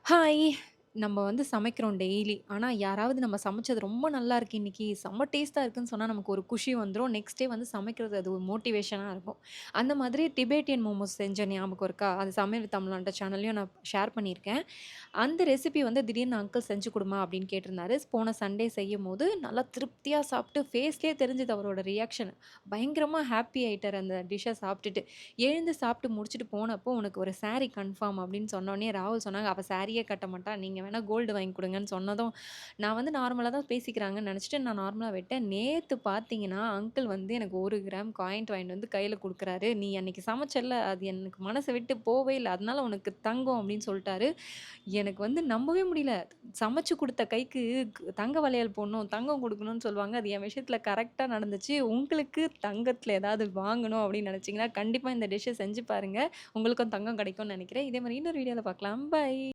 Hi! நம்ம வந்து சமைக்கிறோம் டெய்லி. ஆனா, யாராவது நம்ம சமைச்சது ரொம்ப நல்லா இருக்கு இன்னைக்கு, செம்ம டேஸ்ட்டா இருக்குன்னு சொன்னா நமக்கு ஒரு குஷி வந்துரும். நெக்ஸ்ட் டே வந்து சமைக்கிறது அது ஒரு மோட்டிவேஷனா இருக்கும். அந்த மாதிரி டிபேட்டியன் மோமோஸ் செஞ்ச ஞாபகம் இருக்கா? அது சமையல் தமிழான்ற சேனல்லயும் நான் ஷேர் பண்ணியிருக்கேன். அந்த ரெசிபி வந்து திடீர்னு அங்கிள் செஞ்சு குடுமா அப்படின்னு கேட்டிருந்தாரு. போன சண்டே செய்யும்போது நல்லா திருப்தியா சாப்பிட்டு ஃபேஸ்லயே தெரிஞ்சது அவரோட ரியாக்ஷன். பயங்கரமா ஹாப்பி ஆயிட்டாரு அந்த டிஷ்ஷ சாப்பிட்டுட்டு. எழுந்து சாப்பிட்டு முடிச்சுட்டு போனப்போ, "உனக்கு ஒரு சாரி கன்ஃபார்ம்" அப்படின்னு சொன்னோனே ராகுல் சொன்னாங்க, "அவ சாரியே கட்ட மாட்டா. நீங்க வேணா கோல்டு வாங்கி குடுங்கன்னு" சொன்னதும், நான் வந்து நார்மலா தான் பேசிக்கிறாங்கன்னு நெனச்சுட்டு நான் நார்மலா விட்டேன். நேத்து பார்த்தீங்கன்னா, அங்கிள் வந்து எனக்கு 1 கிராம் காயின் வாங்கிட்டு வந்து கையில குடுக்குறாரு. "நீ அன்னைக்கு சமைச்சல்ல, அது எனக்கு மனச விட்டு போவே இல்ல. அதனால உனக்கு தங்கம்" அப்படின்னு சொல்ட்டாரு. எனக்கு வந்து நம்பவே முடியல. சமைச்சு குடுத்த கைக்கு தங்க வளையல் போடணும், தங்கம் குடுக்கணும்னு சொல்லுவாங்க. அது என் விஷயத்துல கரெக்ட்டா நடந்துச்சு. உங்களுக்கு தங்கத்துல ஏதாவது வாங்கணும் அப்படின்னு நெனச்சீங்கன்னா, கண்டிப்பா இந்த டிஷ்ஷ செஞ்சு பாருங்க. உங்களுக்கும் தங்கம் கிடைக்கும்னு நெனைக்கிறேன். இதே மாரி இன்னொரு வீடியோல பார்க்கலாம். பை.